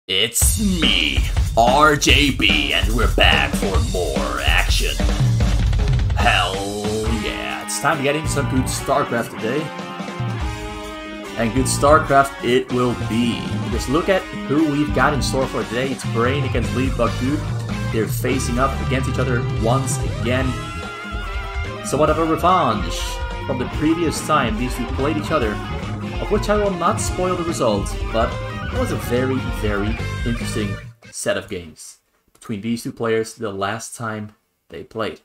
It's me, RJB, and we're back for more action. Hell yeah, it's time to get into some good Starcraft today. And good Starcraft it will be. Just look at who we've got in store for today. It's Brain against Leebokgu. They're facing up against each other once again. Somewhat of a revenge from the previous time these two played each other, of which I will not spoil the results, but it was a very, very interesting set of games between these two players the last time they played.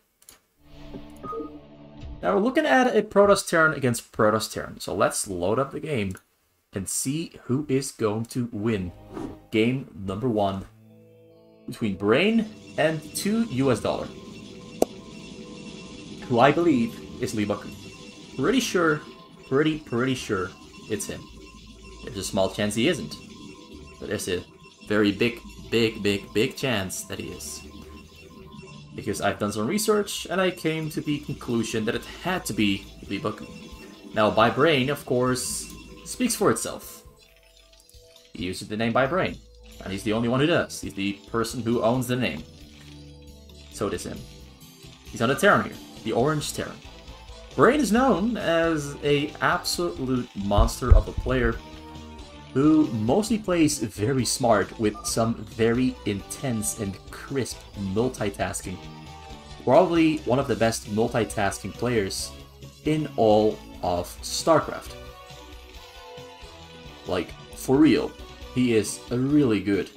Now we're looking at a Protoss Terran against Protoss Terran, so let's load up the game and see who is going to win game number 1 between Brain and $2, who I believe is Leebokgu. Pretty sure it's him. There's a small chance he isn't, but there's a very big chance that he is. Because I've done some research and I came to the conclusion that it had to be Leebokgu. Now, by Brain, of course, speaks for itself. He uses the name by Brain, and he's the only one who does. He's the person who owns the name. So it is him. He's on a Terran here, the Orange Terran. Brain is known as an absolute monster of a player who mostly plays very smart with some very intense and crisp multitasking. Probably one of the best multitasking players in all of StarCraft. Like, for real, he is a really good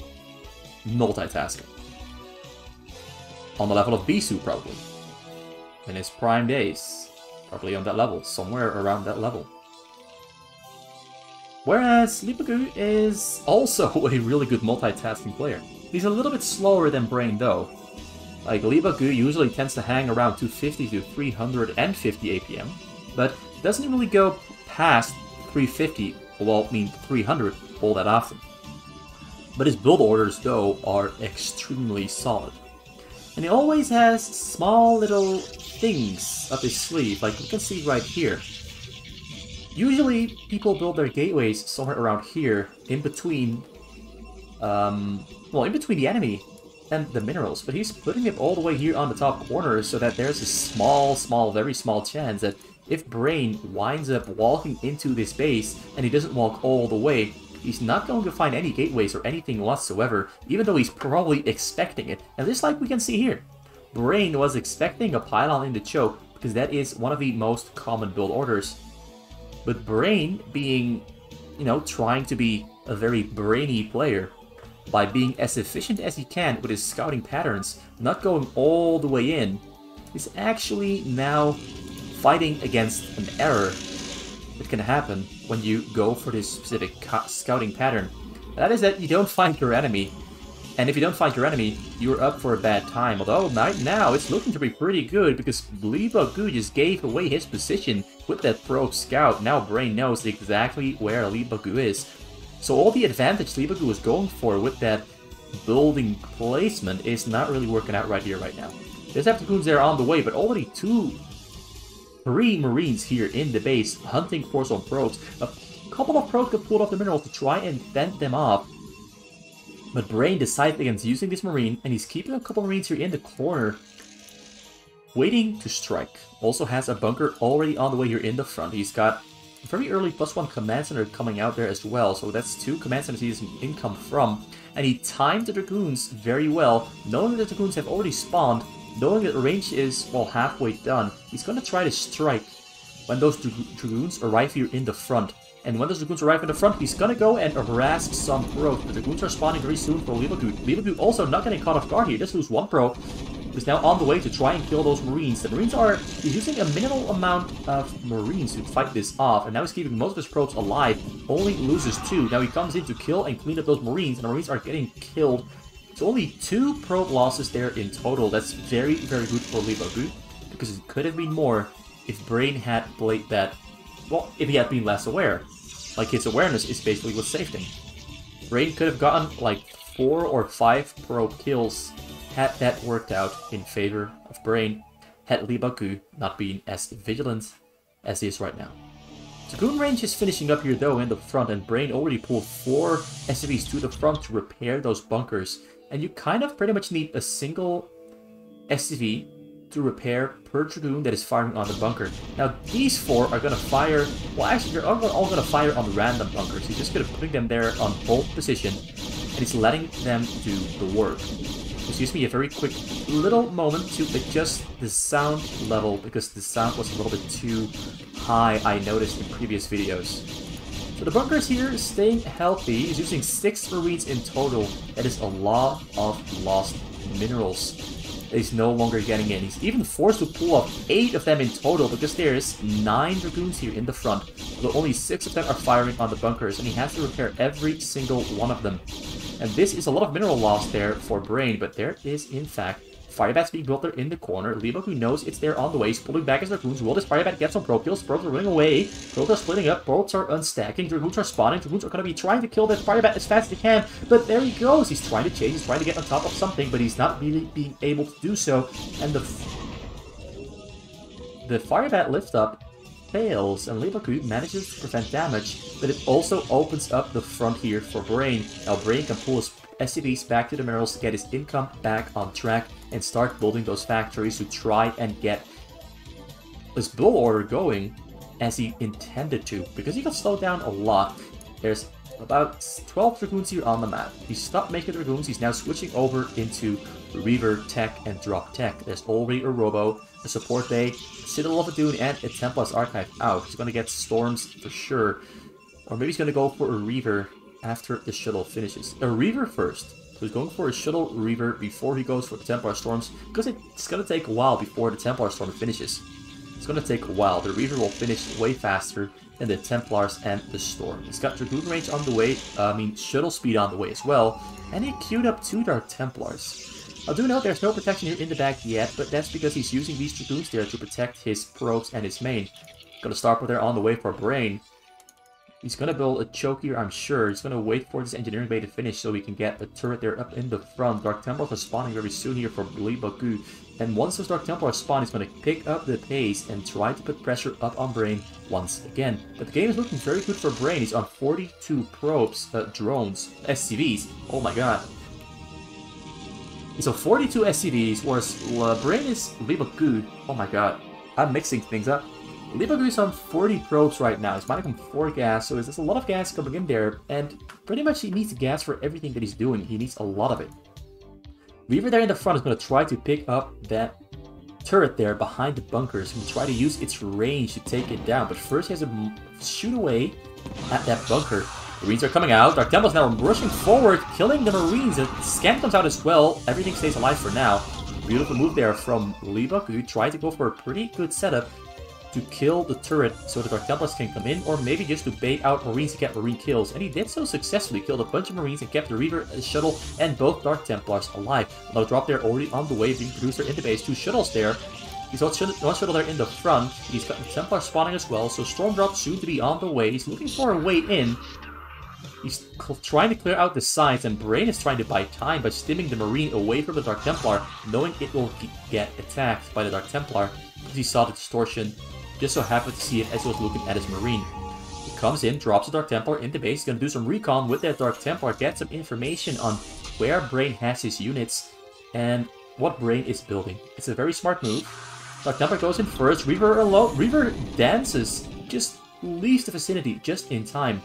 multitasker. On the level of Bisu, probably. In his prime days. Probably on that level, somewhere around that level. Whereas Leebokgu is also a really good multitasking player. He's a little bit slower than Brain though. Like, Leebokgu usually tends to hang around 250 to 350 APM, but doesn't really go past 350, well, I mean 300 all that often. But his build orders though are extremely solid. And he always has small little things up his sleeve, like you can see right here. Usually, people build their gateways somewhere around here, in between, in between the enemy and the minerals. But he's putting it all the way here on the top corner, so that there's a very small chance that if Brain winds up walking into this base, and he doesn't walk all the way, he's not going to find any gateways or anything whatsoever, even though he's probably expecting it. And just like we can see here, Brain was expecting a pylon in the choke, because that is one of the most common build orders. But Brain, being, trying to be a very brainy player, by being as efficient as he can with his scouting patterns, not going all the way in, is actually now fighting against an error that can happen when you go for this specific scouting pattern. That is that you don't find your enemy, and if you don't find your enemy, you're up for a bad time. Although right now it's looking to be pretty good, because Leebokgu just gave away his position with that probe scout. Now Brain knows exactly where Leebokgu is. So all the advantage Leebokgu was going for with that building placement is not really working out right here, right now. There's Dragoons there on the way, but already 3 Marines here in the base hunting for some probes. A couple of probes got pulled off the minerals to try and fend them off. But Brain decided against using this Marine, and he's keeping a couple Marines here in the corner, waiting to strike. Also has a bunker already on the way here in the front. He's got a very early +1 command center coming out there as well, so that's 2 command centers he has income from. And he timed the Dragoons very well, knowing that the Dragoons have already spawned, knowing that the range is, well, halfway done. He's going to try to strike when those Dragoons arrive here in the front. And when those Dragoons arrive in the front, he's gonna go and harass some probes. The Dragoons are spawning very soon for Leebokgu. Leebokgu also not getting caught off guard here. Just lose 1 probe. He's now on the way to try and kill those Marines. The Marines he's using a minimal amount of Marines to fight this off. And now he's keeping most of his probes alive. Only loses 2. Now he comes in to kill and clean up those Marines. And the Marines are getting killed. So only 2 probe losses there in total. That's very, very good for Leebokgu, because it could have been more if Brain had played that. Well, if he had been less aware. Like, his awareness is basically what saved him. Brain could have gotten like 4 or 5 probe kills had that worked out in favor of Brain, had Leebokgu not been as vigilant as he is right now. Dragoon range is finishing up here though in the front, and Brain already pulled 4 SCVs to the front to repair those bunkers. And you kind of pretty much need a single SCV to repair per Dragoon that is firing on the bunker. Now these 4 are going to fire, well actually they're all going to fire on random bunkers. He's just going to put them there on hold position, and he's letting them do the work. Excuse me, a very quick little moment to adjust the sound level, because the sound was a little bit too high, I noticed in previous videos. So the bunkers here staying healthy. He's using 6 marines in total. That is a lot of lost minerals that he's no longer getting in. He's even forced to pull off 8 of them in total, because there's 9 Dragoons here in the front, although only 6 of them are firing on the bunkers, and he has to repair every single one of them. And this is a lot of mineral loss there for Brain, but there is, in fact, Firebats being built there in the corner. Leebokgu knows it's there on the way. He's pulling back his Dragoons. Will this Firebat get some Probe kills? Probes are running away. Probes are splitting up. Probes are unstacking. Dragoons are spawning. Dragoons are going to be trying to kill that Firebat as fast as they can. But there he goes. He's trying to chase. He's trying to get on top of something, but he's not really being able to do so. And the Firebat lift up fails, and Leebokgu manages to prevent damage, but it also opens up the front here for Brain. Now Brain can pull his SCVs back to the minerals to get his income back on track and start building those factories to try and get this build order going as he intended to, because he got slowed down a lot. There's about 12 Dragoons here on the map. He stopped making Dragoons. He's now switching over into Reaver Tech and Drop Tech. There's already a Robo, a Support Bay, Citadel of a Dune, and a Templar's Archive out. He's going to get Storms for sure. Or maybe he's going to go for a Reaver after the shuttle finishes. A Reaver first. So he's going for a shuttle Reaver before he goes for the Templar Storms, because it's going to take a while before the Templar Storm finishes. It's going to take a while. The Reaver will finish way faster than the Templars and the Storm. He's got Dragoon range on the way, shuttle speed on the way as well, and he queued up 2 Dark Templars. I do note there's no protection here in the back yet, but that's because he's using these Dragoons there to protect his probes and his main. Gonna start with there on the way for Brain. He's gonna build a choke here, I'm sure. He's gonna wait for this engineering bay to finish so we can get a turret there up in the front. Dark Templars are spawning very soon here for Leebokgu. And once those Dark Templars spawn, he's gonna pick up the pace and try to put pressure up on Brain once again. But the game is looking very good for Brain. He's on 42 probes, drones, SCVs. Oh my god. He's on 42 SCVs, whereas Brain is Leebokgu. Oh my god. I'm mixing things up. Leebokgu is on 40 probes right now. He's mining from 4 gas, so there's a lot of gas coming in there, and pretty much he needs gas for everything that he's doing. He needs a lot of it. Reaver there in the front is going to try to pick up that turret there behind the bunkers and try to use its range to take it down, but first he has to shoot away at that bunker. Marines are coming out. Dark Templar's now rushing forward, killing the Marines. A scan comes out as well. Everything stays alive for now. Beautiful move there from Leebokgu. Tried to go for a pretty good setup to kill the turret so the Dark Templars can come in, or maybe just to bait out Marines to get Marine kills. And he did so successfully, killed a bunch of Marines and kept the Reaver, Shuttle, and both Dark Templars alive. Another drop there already on the way, being produced there in the base. 2 shuttles there. He's got one shuttle there in the front. He's got the Templar spawning as well, so Storm Drop soon to be on the way. He's looking for a way in. He's trying to clear out the sides, and Brain is trying to buy time by stimming the Marine away from the Dark Templar, knowing it will get attacked by the Dark Templar, because he saw the distortion. Just so happened to see it as he was looking at his Marine. He comes in, drops the Dark Templar in the base. He's going to do some recon with that Dark Templar, get some information on where Brain has his units and what Brain is building. It's a very smart move. Dark Templar goes in first. Reaver alone. Reaver dances, just leaves the vicinity just in time.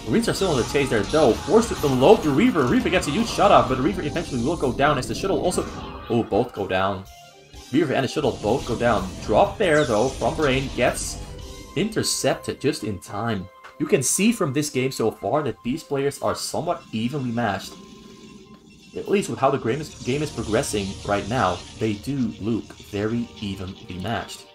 Marines are still on the chase there though, forced to unload the Reaver. Reaver gets a huge shot off, but the Reaver eventually will go down as the shuttle also... Oh, both go down. Reaver and the shuttle both go down. Drop there though from Brain, gets intercepted just in time. You can see from this game so far that these players are somewhat evenly matched. At least with how the game is progressing right now, they do look very evenly matched.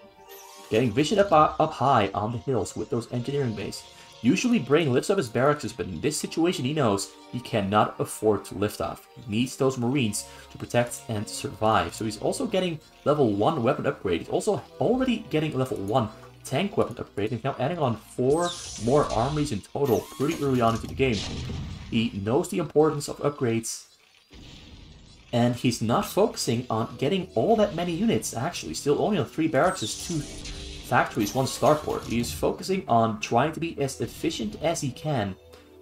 Getting vision up high on the hills with those engineering bays. Usually Brain lifts up his barracks, but in this situation he knows he cannot afford to lift off. He needs those Marines to protect and survive. So he's also getting level 1 weapon upgrade. He's also already getting level 1 tank weapon upgrade. And now adding on 4 more armories in total pretty early on into the game. He knows the importance of upgrades. And he's not focusing on getting all that many units, actually. Still only on 3 barracks, 2 factories, one starport. He's focusing on trying to be as efficient as he can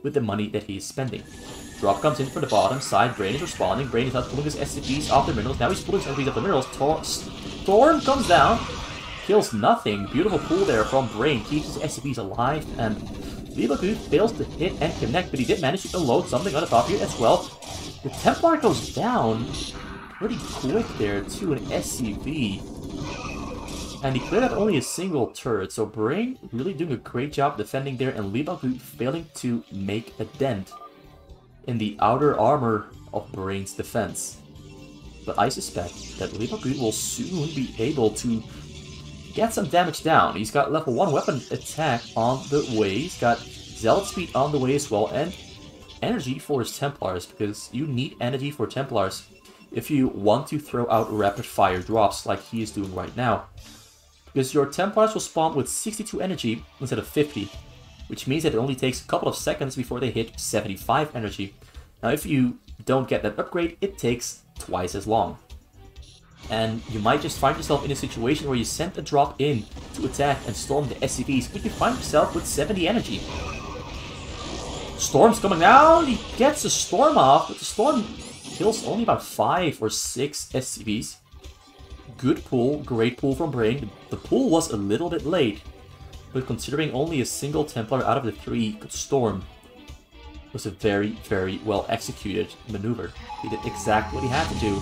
with the money that he's spending. Drop comes in from the bottom side. Brain is responding. Brain is not pulling his SCPs off the minerals. Now he's pulling his SCPs off the minerals. Storm comes down. Kills nothing. Beautiful pull there from Brain. Keeps his SCPs alive. And Leebokgu fails to hit and connect, but he did manage to unload something on the top here as well. The Templar goes down pretty quick there to an SCV. And he cleared out only a single turret, so Brain really doing a great job defending there, and Leebokgu failing to make a dent in the outer armor of Brain's defense. But I suspect that Leebokgu will soon be able to get some damage down. He's got level 1 weapon attack on the way, he's got Zealot speed on the way as well, and energy for his Templars, because you need energy for Templars if you want to throw out rapid fire drops like he is doing right now. Because your Templars will spawn with 62 energy instead of 50, which means that it only takes a couple of seconds before they hit 75 energy. Now if you don't get that upgrade, it takes twice as long. And you might just find yourself in a situation where you send a drop in to attack and storm the SCVs, but you find yourself with 70 energy. Storm's coming down, he gets the storm off, but the storm kills only about 5 or 6 SCVs. Good pull, great pull from Brain. The pull was a little bit late, but considering only a single Templar out of the 3 could storm, was a very, very well executed maneuver. He did exactly what he had to do.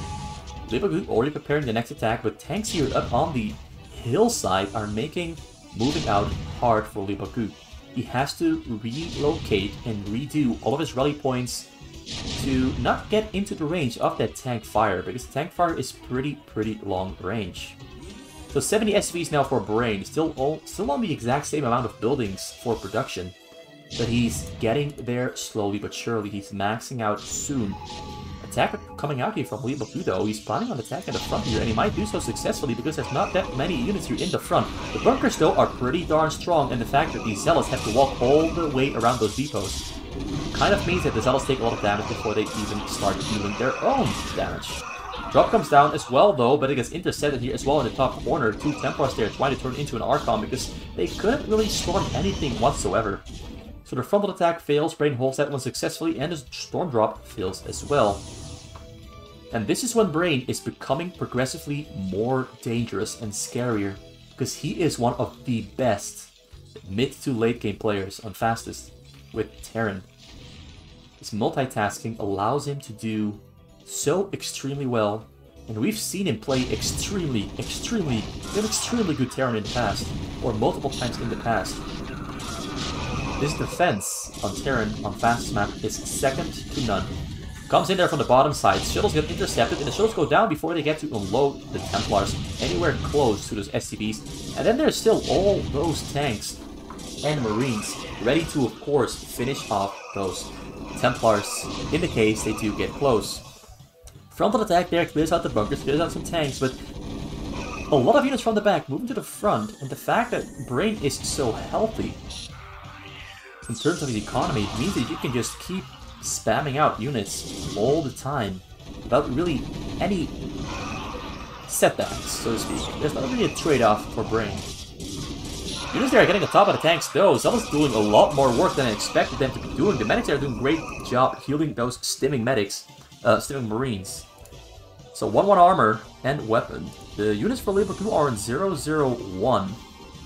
Leebokgu already preparing the next attack, but tanks here up on the hillside are making moving out hard for Leebokgu. He has to relocate and redo all of his rally points to not get into the range of that tank fire, because the tank fire is pretty long range. So 70 SCVs now for Brain, still on the exact same amount of buildings for production, but he's getting there slowly but surely. He's maxing out soon. Attack coming out here from Leebokgu though. He's planning on attacking the front here, and he might do so successfully because there's not that many units here in the front. The bunkers though are pretty darn strong, and the fact that these Zealots have to walk all the way around those depots kind of means that the Zealots take a lot of damage before they even start dealing their own damage. Drop comes down as well though, but it gets intercepted here as well in the top corner. 2 Templars there trying to turn into an Archon because they couldn't really storm anything whatsoever. So the frontal attack fails, Brain holds that one successfully, and the storm drop fails as well. And this is when Brain is becoming progressively more dangerous and scarier, because he is one of the best mid to late game players on fastest with Terran. His multitasking allows him to do so extremely well, and we've seen him play extremely good Terran in the past, or multiple times in the past. His defense on Terran on fastest map is second to none. Comes in there from the bottom side, shuttles get intercepted, and the shuttles go down before they get to unload the Templars anywhere close to those SCVs. And then there's still all those tanks and Marines ready to, of course, finish off those Templars in the case they do get close. Frontal attack there clears out the bunkers, clears out some tanks, but a lot of units from the back moving to the front, and the fact that Brain is so healthy in terms of his economy means that you can just keep spamming out units all the time without really any setbacks, so to speak. There's not really a trade-off for Brain. Units there are getting on top of the tanks though. Someone's doing a lot more work than I expected them to be doing. The medics are doing a great job healing those stimming medics, stimming Marines. So 1-1 armor and weapon. The units for Leebokgu are in 0-0-1.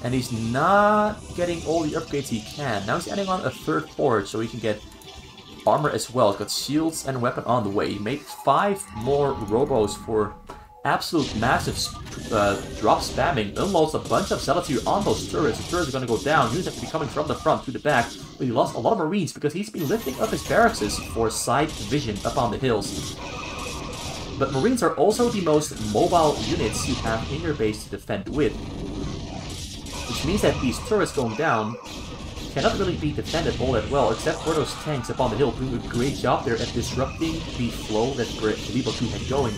And he's not getting all the upgrades he can. Now he's adding on a 3rd forge so he can get armor as well. He's got shields and weapon on the way. He made 5 more robos for absolute massive drop spamming. Unloads a bunch of zealots here on those turrets. The turrets are going to go down. Units have to be coming from the front to the back. But he lost a lot of Marines because he's been lifting up his barracks for side vision up on the hills. But Marines are also the most mobile units you have in your base to defend with. Which means that these turrets going down cannot really be defended all that well, except for those tanks up on the hill doing a great job there at disrupting the flow that Leebokgu had going.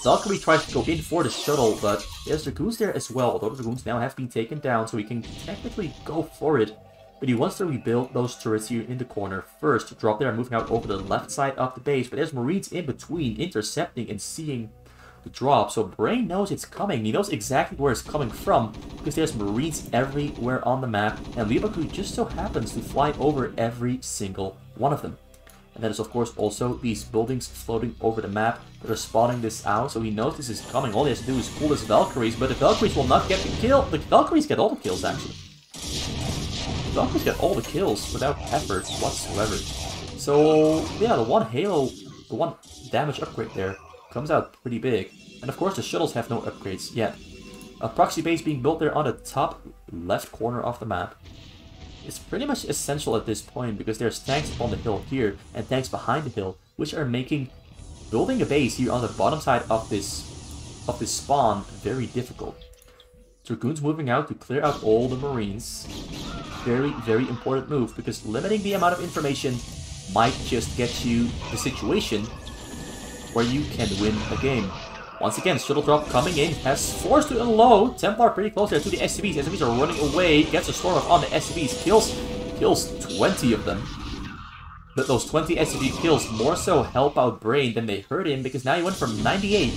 Valkyrie tries to go in for the shuttle, but there's Dragoons there as well, although the Dragoons now have been taken down, so he can technically go for it. But he wants to rebuild those turrets here in the corner first. Drop there and moving out over the left side of the base, but there's Marines in between, intercepting and seeing the drop, so Brain knows it's coming. He knows exactly where it's coming from, because there's Marines everywhere on the map, and Leebokgu just so happens to fly over every single one of them. And then there's of course also these buildings floating over the map that are spawning this out, so he knows this is coming. All he has to do is pull his Valkyries, but the Valkyries will not get the kill. The Valkyries get all the kills, actually. The Valkyries get all the kills without effort whatsoever. So, yeah, the one Halo, the one damage upgrade there comes out pretty big. And of course the shuttles have no upgrades yet. A proxy base being built there on the top left corner of the map. It's pretty much essential at this point because there's tanks on the hill here and tanks behind the hill, which are making building a base here on the bottom side of this spawn very difficult. Dragoons moving out to clear out all the Marines. Very, very important move because limiting the amount of information might just get you the situation where you can win a game. Once again, shuttle drop coming in, has forced to unload. Templar pretty close there to the SCVs. SCVs are running away, gets a storm up on the SCVs, kills 20 of them. But those 20 SCV kills more so help out Brain than they hurt him, because now he went from 98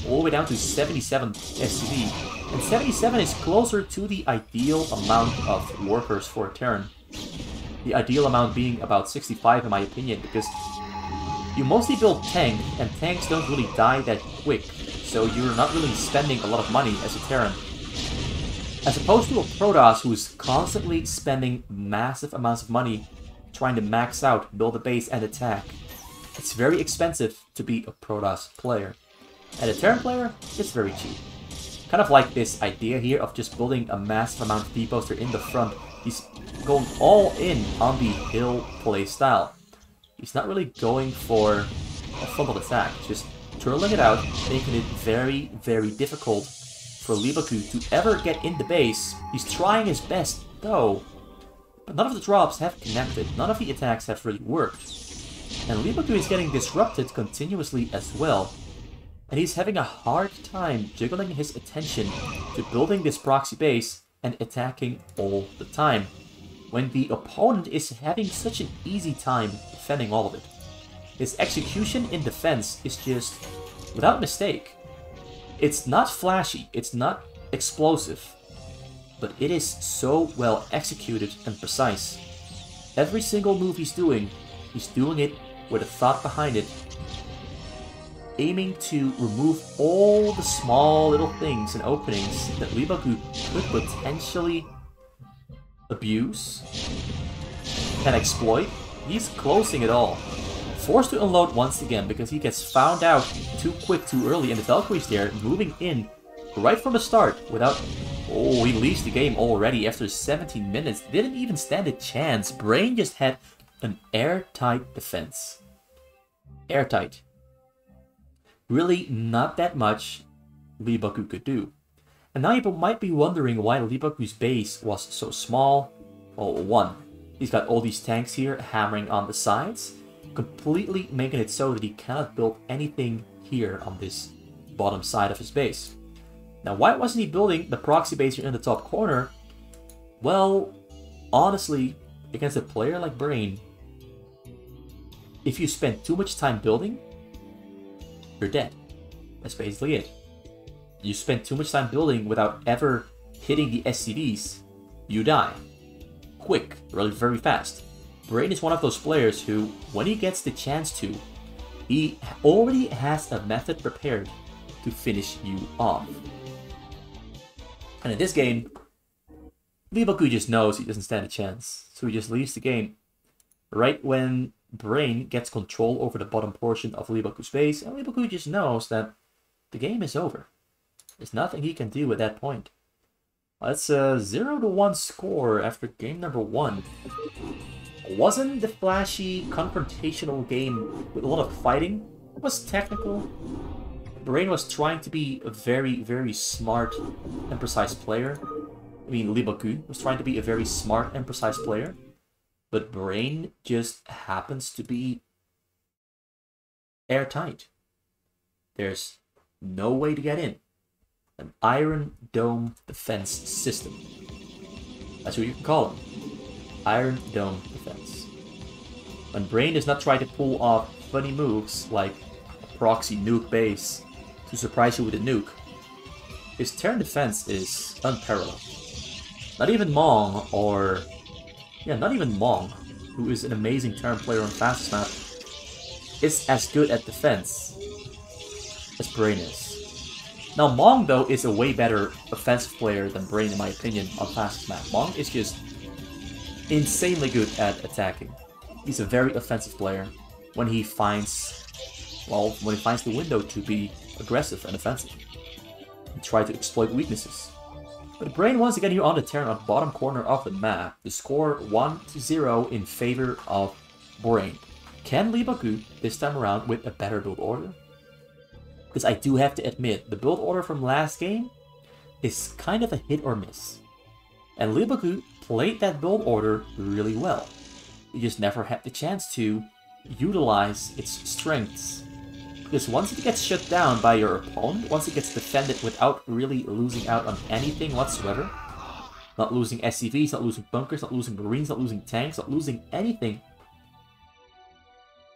all the way down to 77 SCV. And 77 is closer to the ideal amount of workers for a turn. The ideal amount being about 65 in my opinion, because you mostly build tank, and tanks don't really die that quick, so you're not really spending a lot of money as a Terran. As opposed to a Protoss who's constantly spending massive amounts of money trying to max out, build a base, and attack. It's very expensive to be a Protoss player. And a Terran player, it's very cheap. Kind of like this idea here of just building a massive amount of T-poster in the front. He's going all in on the hill play style. He's not really going for a frontal attack, just twirling it out, making it very, very difficult for Leebokgu to ever get in the base. He's trying his best, though, but none of the drops have connected, none of the attacks have really worked. And Leebokgu is getting disrupted continuously as well, and he's having a hard time juggling his attention to building this proxy base and attacking all the time, when the opponent is having such an easy time defending all of it. His execution in defense is just without mistake. It's not flashy, it's not explosive, but it is so well executed and precise. Every single move he's doing it with a thought behind it, aiming to remove all the small little things and openings that Leebokgu could potentially abuse and exploit. He's closing it all. Forced to unload once again because he gets found out too quick, too early, and the Valkyrie's there, moving in right from the start without... Oh, he leaves the game already after 17 minutes. Didn't even stand a chance. Brain just had an airtight defense. Airtight. Really not that much Leebokgu could do. And now you might be wondering why Leebokgu's base was so small. Well, one, he's got all these tanks here hammering on the sides, completely making it so that he cannot build anything here on this bottom side of his base. Now, why wasn't he building the proxy base here in the top corner? Well, honestly, against a player like Brain, if you spend too much time building, you're dead. That's basically it. You spend too much time building without ever hitting the SCVs, you die. Quick, really very fast. Brain is one of those players who, when he gets the chance to, he already has a method prepared to finish you off. And in this game, Leebokgu just knows he doesn't stand a chance, so he just leaves the game right when Brain gets control over the bottom portion of Leebokgu's base, and Leebokgu just knows that the game is over. There's nothing he can do at that point. That's a 0-1 score after game number 1. Wasn't the flashy, confrontational game with a lot of fighting. It was technical. Brain was trying to be a very, very smart and precise player. I mean, Leebokgu was trying to be a very smart and precise player. But Brain just happens to be airtight. There's no way to get in. An Iron Dome defense system. That's what you can call it. Iron Dome defense. When Brain does not try to pull off funny moves like a proxy nuke base to surprise you with a nuke. His Terran defense is unparalleled. Not even Mong, or... yeah, not even Mong, who is an amazing Terran player on fastest map, is as good at defense as Brain is. Now Mong, though, is a way better offensive player than Brain, in my opinion, on fastest map. Mong is just insanely good at attacking. He's a very offensive player when he finds, well, when he finds the window to be aggressive and offensive and try to exploit weaknesses. But Brain, once again, here on the Terran on the bottom corner of the map. The score 1-0 in favor of Brain. Can Leebokgu this time around with a better build order? Because I do have to admit, the build order from last game is kind of a hit or miss. And Leebokgu played that build order really well. He just never had the chance to utilize its strengths. Because once it gets shut down by your opponent, once it gets defended without really losing out on anything whatsoever, not losing SCVs, not losing bunkers, not losing marines, not losing tanks, not losing anything,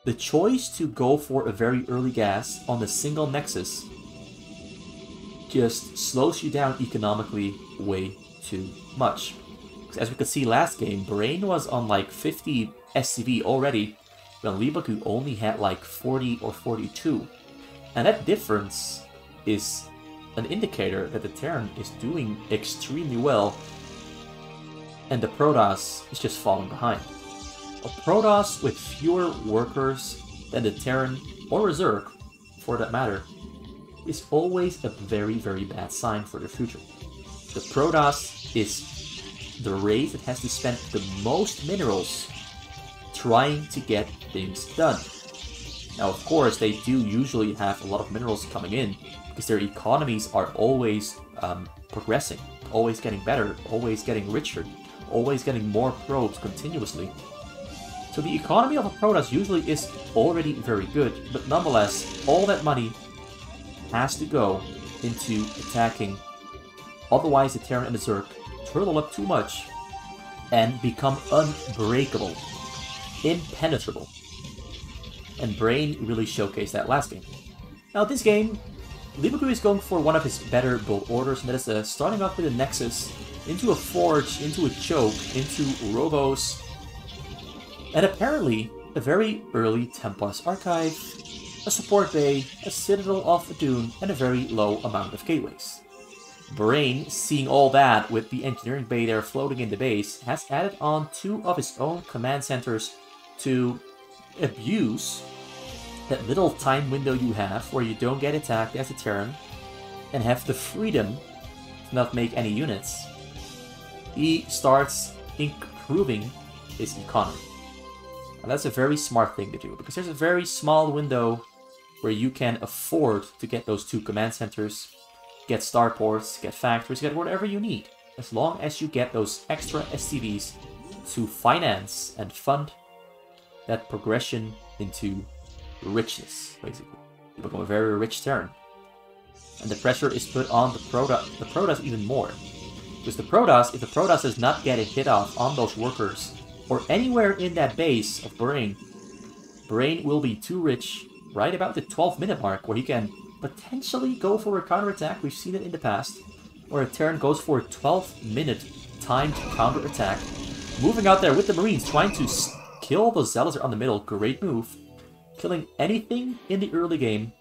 the choice to go for a very early gas on the single nexus just slows you down economically way too much. Because as we could see last game, Brain was on like 50 SCV already, when Leebokgu only had like 40 or 42. And that difference is an indicator that the Terran is doing extremely well, and the Protoss is just falling behind. A Protoss with fewer workers than the Terran, or Reserve, for that matter, is always a very, very bad sign for the future. The Protoss is the race that has to spend the most minerals trying to get things done. Now, of course, they do usually have a lot of minerals coming in, because their economies are always progressing, always getting better, always getting richer, always getting more probes continuously. So the economy of a Protoss usually is already very good, but nonetheless, all that money has to go into attacking. Otherwise, the Terran and the Zerg turtle up too much and become unbreakable, impenetrable. And Brain really showcased that last game. Now this game, Leebokgu is going for one of his better build orders, and that is starting off with a Nexus, into a Forge, into a Choke, into Robos, and apparently a very early Templars Archive, a Support Bay, a Citadel off the Dune, and a very low amount of gateways. Brain, seeing all that with the Engineering Bay there floating in the base, has added on 2 of his own command centers to abuse that little time window you have where you don't get attacked as a Terran and have the freedom to not make any units. He starts improving his economy. And that's a very smart thing to do, because there's a very small window where you can afford to get those 2 command centers, get starports, get factories, get whatever you need, as long as you get those extra SCVs to finance and fund that progression into richness, basically. You become a very rich Terran. And the pressure is put on the Protoss even more. Because the Protoss, if the Protoss does not get a hit off on those workers, or anywhere in that base of Brain, Brain will be too rich right about the 12-minute mark, where he can potentially go for a counterattack. We've seen it in the past, where a Terran goes for a 12-minute timed counterattack, moving out there with the Marines, trying to kill the Zealots on the middle. Great move. Killing anything in the early game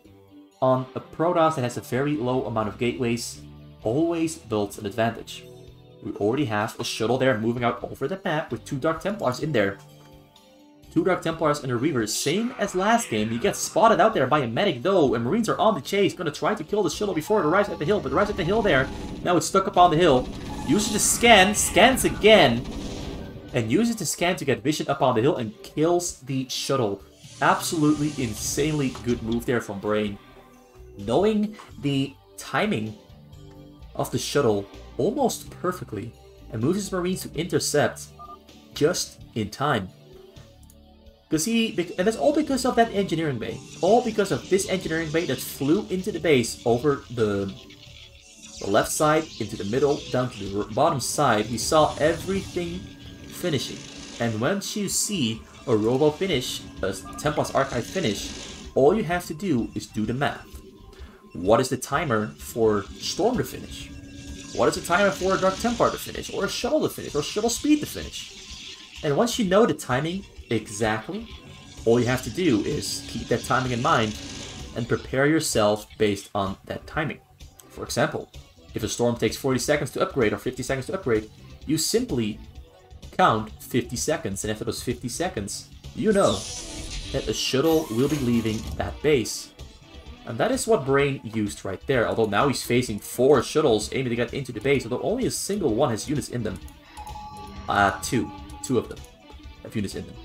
on a Protoss that has a very low amount of gateways always builds an advantage. We already have a shuttle there moving out over the map with 2 Dark Templars in there. 2 Dark Templars and a Reaver, same as last game. You get spotted out there by a medic though, and Marines are on the chase, gonna try to kill the shuttle before it arrives at the hill, but it arrives at the hill there. Now it's stuck up on the hill. Uses the scan, scans again, and uses the scan to get vision up on the hill and kills the shuttle. Absolutely insanely good move there from Brain. Knowing the timing of the shuttle almost perfectly, and moves his Marines to intercept just in time. And that's all because of that Engineering Bay. All because of this Engineering Bay that flew into the base over the left side, into the middle, down to the bottom side. We saw everything finishing. And once you see a Robo finish, a Templars Archive finish, all you have to do is do the math. what is the timer for Storm to finish? What is the timer for a Dark Templar to finish? Or a Shuttle to finish? Or Shuttle Speed to finish? And once you know the timing exactly, all you have to do is keep that timing in mind and prepare yourself based on that timing. For example, if a Storm takes 40 seconds to upgrade or 50 seconds to upgrade, you simply count 50 seconds, and after those 50 seconds, you know that a shuttle will be leaving that base. And that is what Brain used right there, although now he's facing 4 shuttles aiming to get into the base, although only a single one has units in them. Two of them have units in them.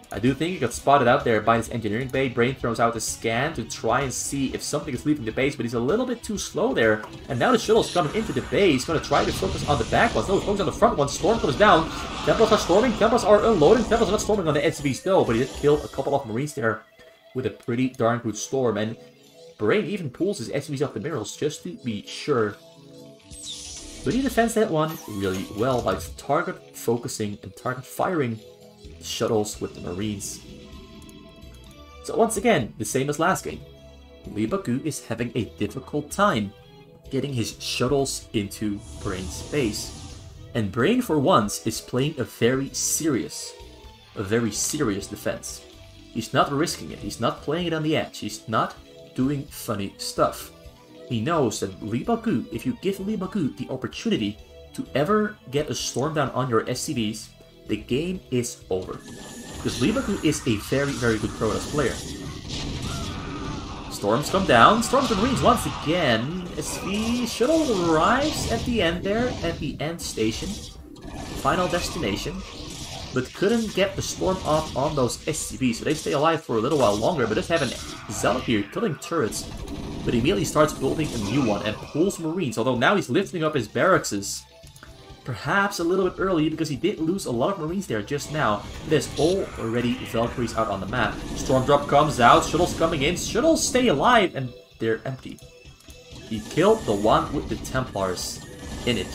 I do think he got spotted out there by his engineering bay. Brain throws out a scan to try and see if something is leaving the base, but he's a little bit too slow there. And now the shuttle's coming into the base. He's going to try to focus on the back ones. No, focus on the front ones. Storm comes down. Templars are storming. Templars are unloading. Templars are not storming on the SCV still, but he did kill a couple of Marines there with a pretty darn good storm. And Brain even pulls his SCVs off the minerals just to be sure. But he defends that one really well by target focusing and target firing shuttles with the Marines. So once again, the same as last game, Leebokgu is having a difficult time getting his shuttles into Brain's base. And Brain, for once, is playing a very serious defense. He's not risking it. He's not playing it on the edge. He's not doing funny stuff. He knows that Leebokgu, if you give Leebokgu the opportunity to ever get a storm down on your SCVs, the game is over. Because Leebokgu is a very, very good Protoss player. Storms come down. Storms and Marines once again. SV shuttle arrives at the end there, at the end station. Final destination. But couldn't get the storm off on those SCVs, so they stay alive for a little while longer. But just have an Zealot here killing turrets. But he immediately starts building a new one and pulls Marines. Although now he's lifting up his barracks. Perhaps a little bit early, because he did lose a lot of Marines there just now. There's already Valkyries out on the map. Storm drop comes out, shuttles coming in. Shuttles stay alive, and they're empty. He killed the one with the Templars in it.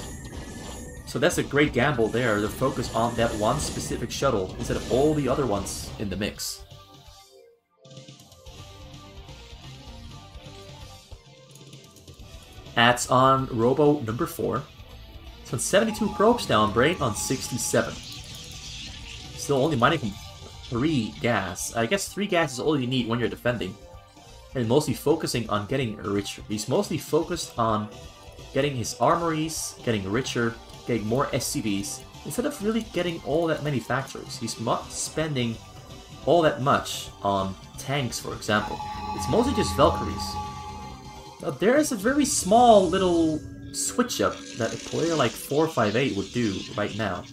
So that's a great gamble there, to focus on that one specific shuttle instead of all the other ones in the mix. Adds on Robo number 4. On 72 probes down, Brain on 67. Still only mining 3 gas. I guess 3 gas is all you need when you're defending. And mostly focusing on getting richer. He's mostly focused on getting his armories, getting richer, getting more SCVs, instead of really getting all that many factories. He's not spending all that much on tanks, for example. It's mostly just Valkyries. Now, there is a very small little switch up that a player like 458 would do right now.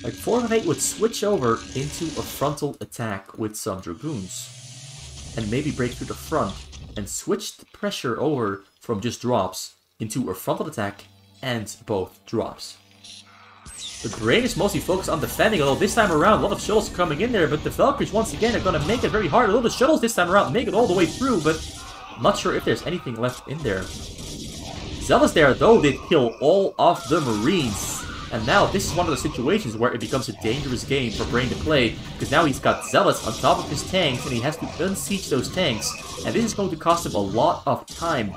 Like 458 would switch over into a frontal attack with some Dragoons and maybe break through the front and switch the pressure over from just drops into a frontal attack and both drops. The Brain is mostly focused on defending, although this time around a lot of shuttles are coming in there, but the Valkyries once again are going to make it very hard. Although the shuttles this time around make it all the way through, but I'm not sure if there's anything left in there. Zealots there, though, did kill all of the Marines. And now this is one of the situations where it becomes a dangerous game for Brain to play, because now he's got Zealots on top of his tanks, and he has to unsiege those tanks. And this is going to cost him a lot of time.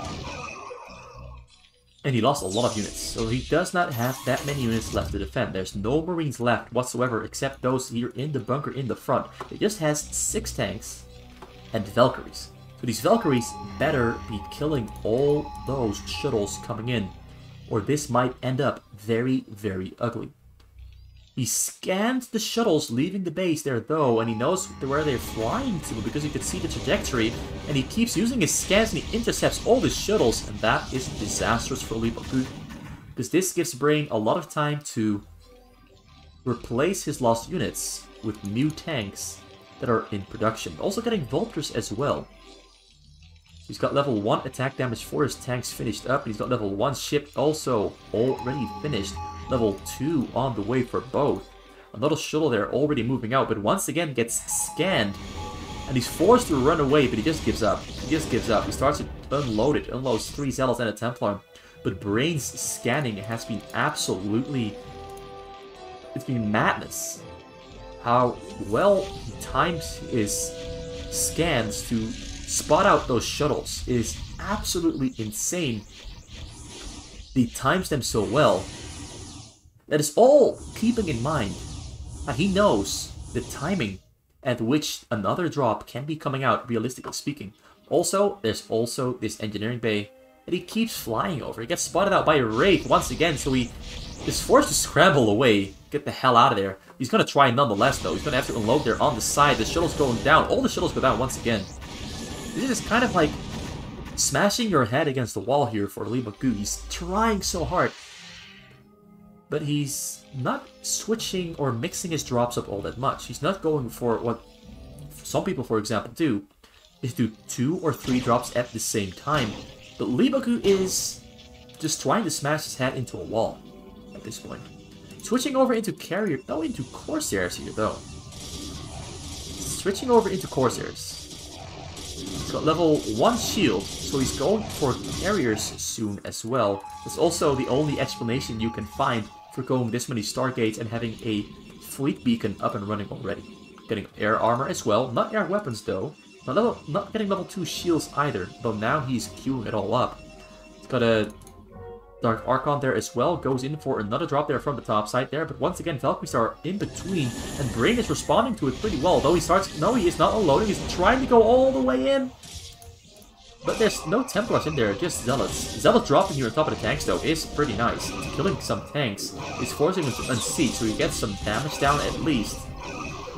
And he lost a lot of units, so he does not have that many units left to defend. There's no Marines left whatsoever, except those here in the bunker in the front. He just has 6 tanks and Valkyries. So these Valkyries better be killing all those shuttles coming in, or this might end up very, very ugly. He scanned the shuttles leaving the base there, though, and he knows where they're flying to because he could see the trajectory, and he keeps using his scans and he intercepts all the shuttles, and that is disastrous for Leebokgu, because this gives Brain a lot of time to replace his lost units with new tanks that are in production. Also getting Vultures as well. He's got level 1 attack damage for his tanks finished up, and he's got level 1 ship also already finished. Level 2 on the way for both. Another shuttle there already moving out, but once again gets scanned. And he's forced to run away, but he just gives up. He just gives up. He starts to unload it. Unloads 3 Zealots and a Templar. But Brain's scanning has been absolutely... It's been madness. How well he times his scans to spot out those shuttles is absolutely insane. He times them so well. That is all keeping in mind that he knows the timing at which another drop can be coming out, realistically speaking. Also, there's also this engineering bay that he keeps flying over. He gets spotted out by a Wraith once again, so he is forced to scramble away, get the hell out of there. He's going to try nonetheless, though. He's going to have to unload there on the side. The shuttle's going down. All the shuttles go down once again. This is kind of like smashing your head against the wall here for Leebokgu. He's trying so hard, but he's not switching or mixing his drops up all that much. He's not going for what some people, for example, do, is do 2 or 3 drops at the same time. But Leebokgu is just trying to smash his head into a wall at this point. Switching over into carrier, no, into Corsairs here, though. Switching over into Corsairs. He's got level 1 shield, so he's going for carriers soon as well. That's also the only explanation you can find for going this many Stargates and having a fleet beacon up and running already. Getting air armor as well, not air weapons though. Not getting level 2 shields either, though now he's queuing it all up. He's got a Dark Archon there as well, goes in for another drop there from the top side there, but once again Valkyries are in between, and Brain is responding to it pretty well, though he starts, no, he is not unloading, he's trying to go all the way in. But there's no Templars in there, just Zealots. Zealot dropping here on top of the tanks though is pretty nice. He's killing some tanks, he's forcing him to unseat, so he gets some damage down at least.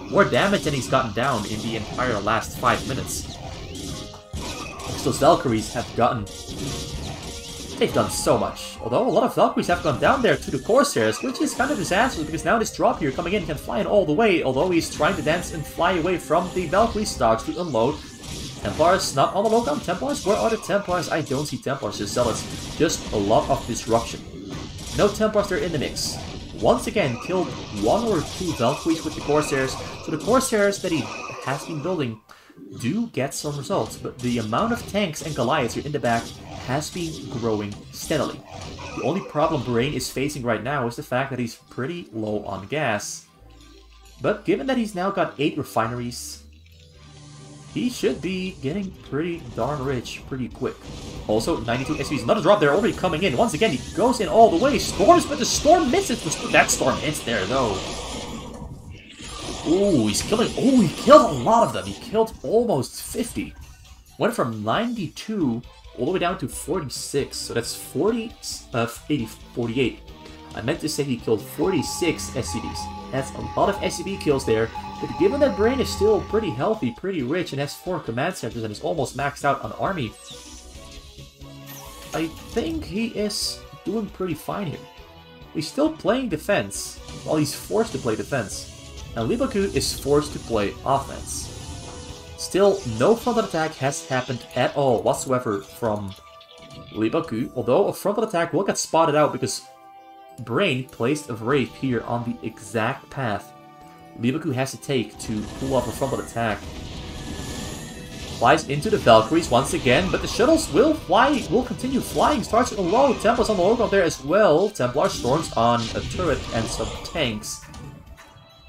More damage than he's gotten down in the entire last 5 minutes. So Valkyries have gotten... they've done so much. Although a lot of Valkyries have gone down there to the Corsairs, which is kind of disastrous because now this drop here coming in can fly in all the way, although he's trying to dance and fly away from the Valkyrie stocks to unload. Templars not on the lookout. Templars? Where are the Templars? I don't see Templars, just Zealots. Just a lot of disruption. No Templars there in the mix. Once again, killed 1 or 2 Valkyries with the Corsairs, so the Corsairs that he has been building do get some results, but the amount of tanks and Goliaths here in the back has been growing steadily. The only problem Brain is facing right now is the fact that he's pretty low on gas. But given that he's now got 8 refineries, he should be getting pretty darn rich pretty quick. Also, 92 SPs, another drop there already coming in. Once again, he goes in all the way. Storms, but the Storm misses. That Storm hits there, though. Ooh, he's killing... oh, he killed a lot of them. He killed almost 50. Went from 92 all the way down to 46. So that's 48. I meant to say he killed 46 SCVs. That's a lot of SCV kills there. But given that Brain is still pretty healthy, pretty rich, and has 4 command centers and is almost maxed out on army, I think he is doing pretty fine here. He's still playing defense, while he's forced to play defense. And Leebokgu is forced to play offense. Still, no frontal attack has happened at all whatsoever from Leebokgu, although a frontal attack will get spotted out because Brain placed a Wraith here on the exact path Leebokgu has to take to pull off a frontal attack. Flies into the Valkyries once again, but the shuttles will continue flying. Starts low. Templars on the logo there as well. Templar storms on a turret and some tanks.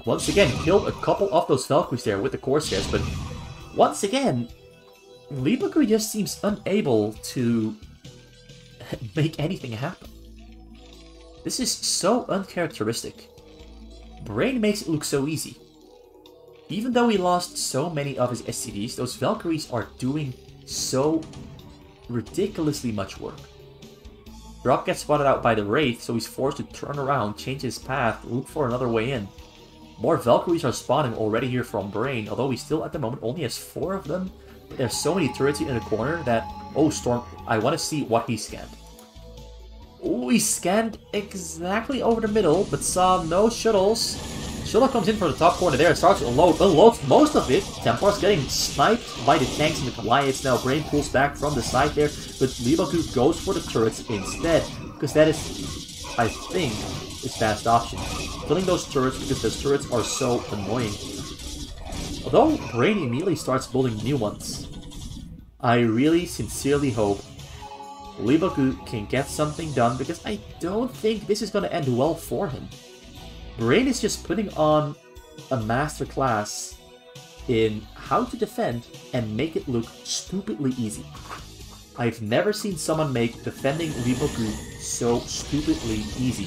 Once again, killed a couple of those Valkyries there with the Corsairs, but once again, Leebokgu just seems unable to make anything happen. This is so uncharacteristic. Brain makes it look so easy. Even though he lost so many of his SCVs, those Valkyries are doing so ridiculously much work. Drop gets spotted out by the Wraith, so he's forced to turn around, change his path, look for another way in. More Valkyries are spawning already here from Brain, although he still at the moment only has 4 of them. But there's so many turrets in the corner that... oh, Storm, I want to see what he scanned. Oh, he scanned exactly over the middle, but saw no shuttles. Shuttle comes in from the top corner there, starts to unload, unloads most of it. Templars getting sniped by the tanks and the Goliaths. Now Brain pulls back from the side there, but Leebokgu goes for the turrets instead, because that is, I think, his best option. Killing those turrets because those turrets are so annoying. Although Brain immediately starts building new ones, I really sincerely hope Leebokgu can get something done, because I don't think this is going to end well for him. Brain is just putting on a masterclass in how to defend and make it look stupidly easy. I've never seen someone make defending Leebokgu so stupidly easy.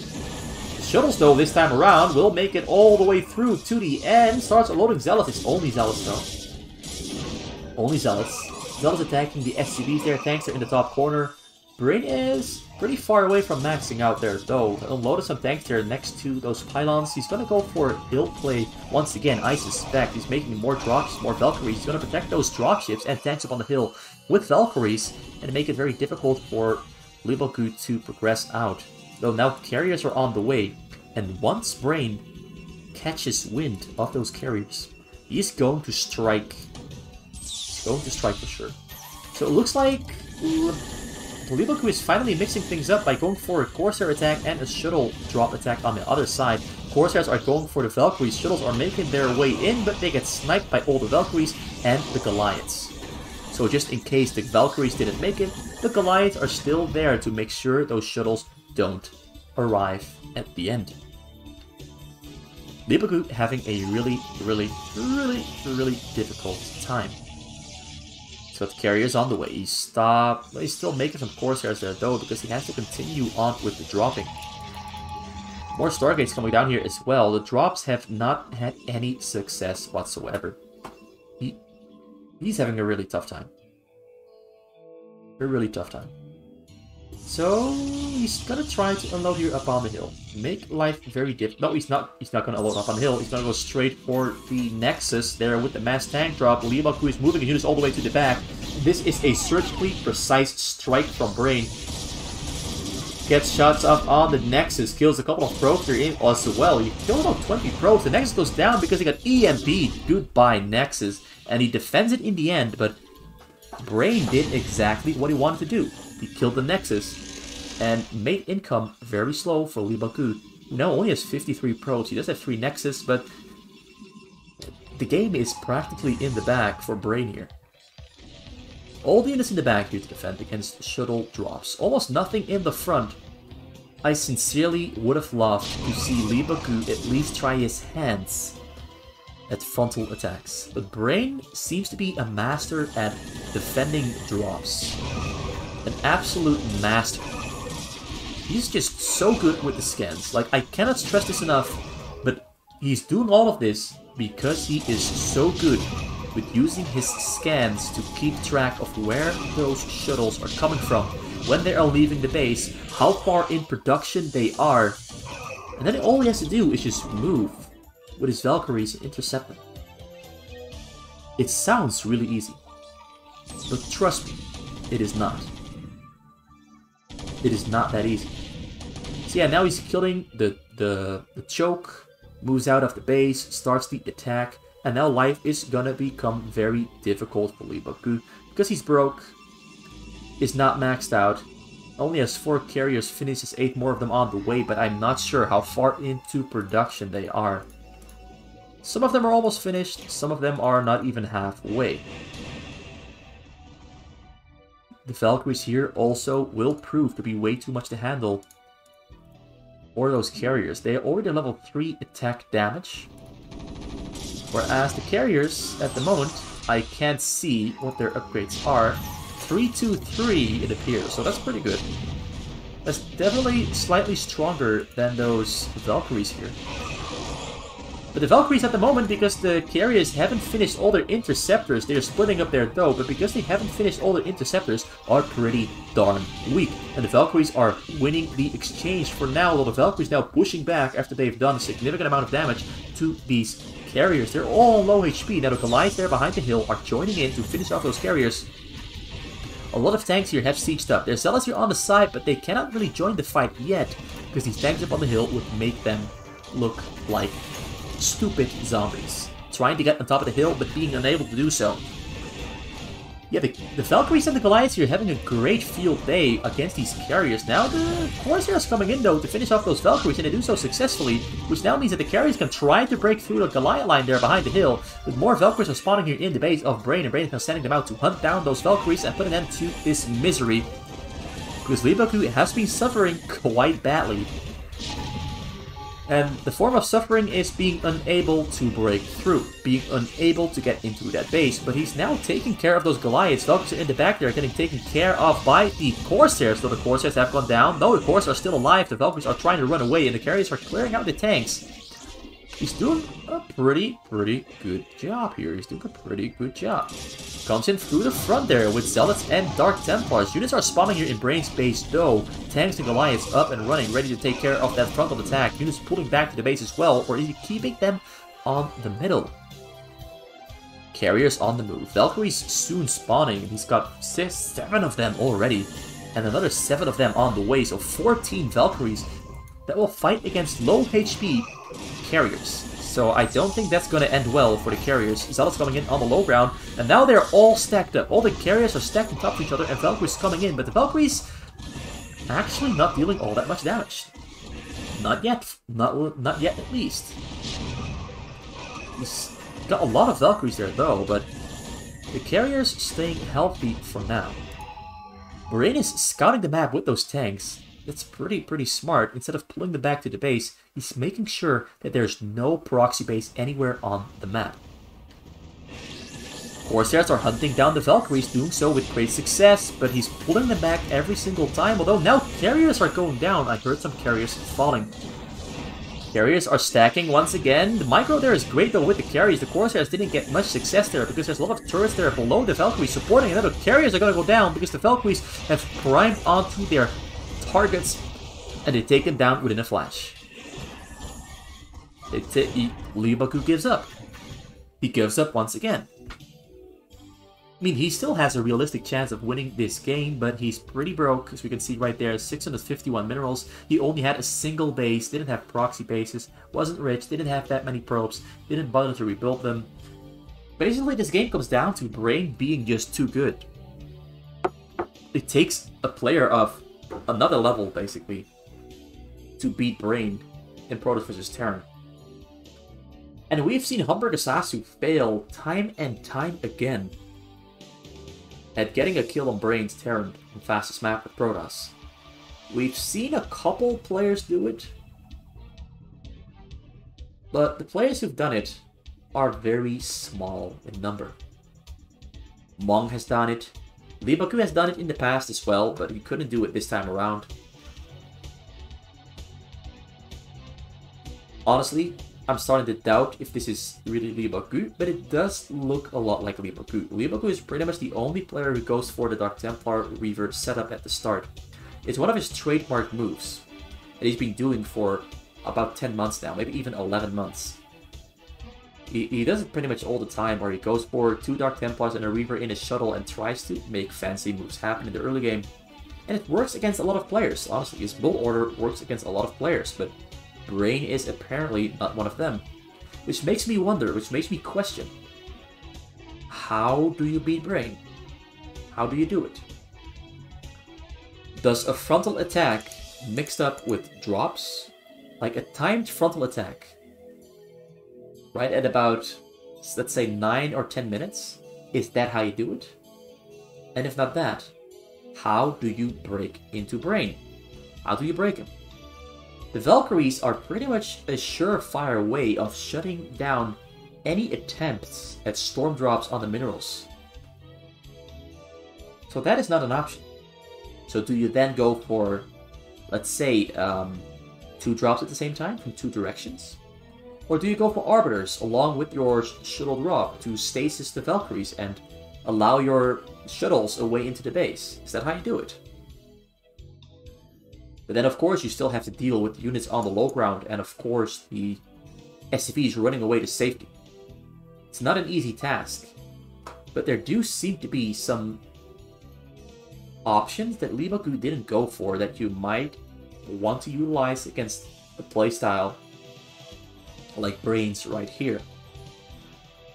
The shuttles, though, this time around, will make it all the way through to the end. Starts loading Zealous. It's only Zealous, though. Only Zealous. Zealous attacking the SCVs there. Tanks are in the top corner. Brain is pretty far away from maxing out there, though. Unloaded some tanks there next to those pylons. He's going to go for hill play once again, I suspect. He's making more drops, more Valkyries. He's going to protect those dropships and tanks up on the hill with Valkyries and make it very difficult for Leebokgu to progress out. Though now carriers are on the way, and once Brain catches wind of those carriers, he's going to strike. He's going to strike for sure. So it looks like Leebokgu is finally mixing things up by going for a Corsair attack and a shuttle drop attack on the other side. Corsairs are going for the Valkyries. Shuttles are making their way in, but they get sniped by all the Valkyries and the Goliaths. So just in case the Valkyries didn't make it, the Goliaths are still there to make sure those shuttles don't arrive at the end. Leebokgu having a really difficult time. So the carrier's on the way. He's still making some Corsairs there though, because he has to continue on with the dropping. More Stargates coming down here as well. The drops have not had any success whatsoever. He's having a really tough time. A really tough time. So he's gonna try to unload here up on the hill. Make life very difficult. No, he's not gonna unload up on the hill. He's gonna go straight for the Nexus there with the mass tank drop. Leebokgu is moving units all the way to the back. This is a surgically precise strike from Brain. Gets shots up on the Nexus, kills a couple of probes there in as well. He killed about 20 probes. The Nexus goes down because he got EMP'd. Goodbye, Nexus. And he defends it in the end, but Brain did exactly what he wanted to do. He killed the Nexus and made income very slow for Leebokgu. He now only has 53 probes. He does have 3 Nexus, but the game is practically in the bag for Brain here. All the units in the back here to defend against shuttle drops. Almost nothing in the front. I sincerely would have loved to see Leebokgu at least try his hands at frontal attacks. But Brain seems to be a master at defending drops. An absolute master. He's just so good with the scans. Like, I cannot stress this enough, but he's doing all of this because he is so good with using his scans to keep track of where those shuttles are coming from, when they are leaving the base, how far in production they are, and then all he has to do is just move with his Valkyries and intercept them. It sounds really easy, but trust me, it is not. It is not that easy. So yeah, now he's killing the choke, moves out of the base, starts the attack, and now life is gonna become very difficult for Leebokgu because he's broke, is not maxed out, only has 4 carriers, finishes 8 more of them on the way, but I'm not sure how far into production they are. Some of them are almost finished, some of them are not even halfway. The Valkyries here also will prove to be way too much to handle for those carriers. They are already level 3 attack damage. Whereas the carriers, at the moment, I can't see what their upgrades are. 323 it appears, so that's pretty good. That's definitely slightly stronger than those Valkyries here. But the Valkyries at the moment, because the carriers haven't finished all their interceptors, they're splitting up their dough, but because they haven't finished all their interceptors, are pretty darn weak. And the Valkyries are winning the exchange for now, although the Valkyries now pushing back after they've done a significant amount of damage to these carriers. They're all low HP. Now the Goliaths there behind the hill are joining in to finish off those carriers. A lot of tanks here have sieged up. There's Zealots here on the side, but they cannot really join the fight yet, because these tanks up on the hill would make them look like stupid zombies. Trying to get on top of the hill, but being unable to do so. Yeah, the Valkyries and the Goliaths here having a great field day against these carriers. Now the Corsairs coming in though to finish off those Valkyries, and they do so successfully, which now means that the carriers can try to break through the Goliath line there behind the hill. With more Valkyries are spawning here in the base of Brain, and Brain is now sending them out to hunt down those Valkyries and put an end to this misery. Because Leebokgu has been suffering quite badly. And the form of suffering is being unable to break through, being unable to get into that base. But he's now taking care of those Goliaths. Valkyries are in the back there getting taken care of by the Corsairs. So the Corsairs have gone down. No, the Corsairs are still alive. The Valkyries are trying to run away, and the carriers are clearing out the tanks. He's doing a pretty good job here. He's doing a pretty good job. Comes in through the front there with Zealots and Dark Templars. Units are spawning here in Brain's base though. Tanks and Goliaths up and running, ready to take care of that frontal attack. Units pulling back to the base as well, or is he keeping them on the middle? Carriers on the move. Valkyries soon spawning. He's got 7 of them already. And another 7 of them on the way. So 14 Valkyries that will fight against low HP carriers. So I don't think that's going to end well for the carriers. Zealots coming in on the low ground, and now they're all stacked up. All the carriers are stacked on top of each other, and Valkyries coming in, but the Valkyries actually not dealing all that much damage. Not yet. Not yet, at least. He's got a lot of Valkyries there, though, but the carriers staying healthy for now. Brain is scouting the map with those tanks. That's pretty smart. Instead of pulling them back to the base, he's making sure that there's no proxy base anywhere on the map. Corsairs are hunting down the Valkyries, doing so with great success, but he's pulling them back every single time, although now carriers are going down. I heard some carriers falling. Carriers are stacking once again. The micro there is great though with the carriers. The Corsairs didn't get much success there because there's a lot of turrets there below the Valkyries supporting, and then the carriers are going to go down because the Valkyries have primed onto their targets, and they take them down within a flash. Leebokgu gives up. He gives up once again. I mean, he still has a realistic chance of winning this game, but he's pretty broke, as we can see right there. 651 minerals. He only had a single base, didn't have proxy bases, wasn't rich, didn't have that many probes, didn't bother to rebuild them. Basically, this game comes down to Brain being just too good. It takes a player of another level, basically, to beat Brain in Protoss vs. Terran. And we've seen Humber Gasasu fail time and time again at getting a kill on Brain's Terran in fastest map with Protoss. We've seen a couple players do it, but the players who've done it are very small in number. Mong has done it. Leebokgu has done it in the past as well, but he couldn't do it this time around. Honestly, I'm starting to doubt if this is really Leebokgu, but it does look a lot like Leebokgu. Leebokgu is pretty much the only player who goes for the Dark Templar Reaver setup at the start. It's one of his trademark moves that he's been doing for about 10 months now, maybe even 11 months. He does it pretty much all the time, where he goes for 2 Dark Templars and a Reaver in his shuttle and tries to make fancy moves happen in the early game. And it works against a lot of players. Honestly, his build order works against a lot of players, but Brain is apparently not one of them. Which makes me wonder, which makes me question. How do you beat Brain? How do you do it? Does a frontal attack mixed up with drops, like a timed frontal attack, right at about, let's say, 9 or 10 minutes? Is that how you do it? And if not that, how do you break into Brain? How do you break him? The Valkyries are pretty much a surefire way of shutting down any attempts at storm drops on the minerals. So that is not an option. So do you then go for, let's say, 2 drops at the same time from 2 directions? Or do you go for Arbiters along with your shuttle drop to stasis the Valkyries and allow your shuttles away into the base? Is that how you do it? But then, of course, you still have to deal with units on the low ground and, of course, the SCVs running away to safety. It's not an easy task, but there do seem to be some options that Leebokgu didn't go for that you might want to utilize against a playstyle like Brain's right here.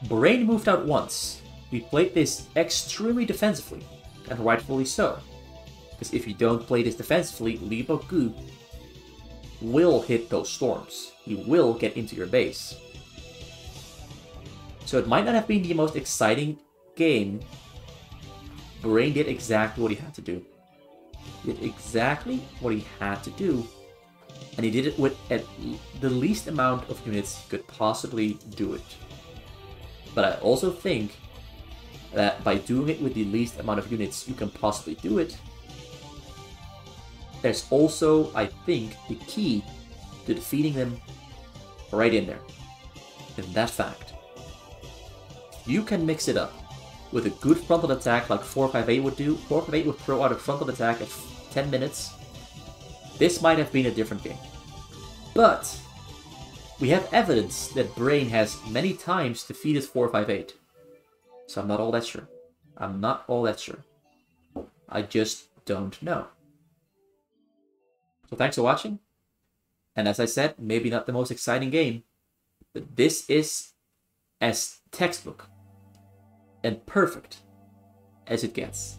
Brain moved out once. We played this extremely defensively, and rightfully so. Because if you don't play this defensively, Leebokgu will hit those storms. He will get into your base. So it might not have been the most exciting game. Brain did exactly what he had to do. Did exactly what he had to do And he did it with at the least amount of units he could possibly do it. But I also think that by doing it with the least amount of units you can possibly do it, there's also, I think, the key to defeating them right in there. In that fact, you can mix it up with a good frontal attack like 458 would do. 458 would throw out a frontal attack at 10 minutes. This might have been a different game. But we have evidence that Brain has many times defeated 458. So I'm not all that sure. I'm not all that sure. I just don't know. So thanks for watching. And as I said, maybe not the most exciting game, but this is as textbook and perfect as it gets.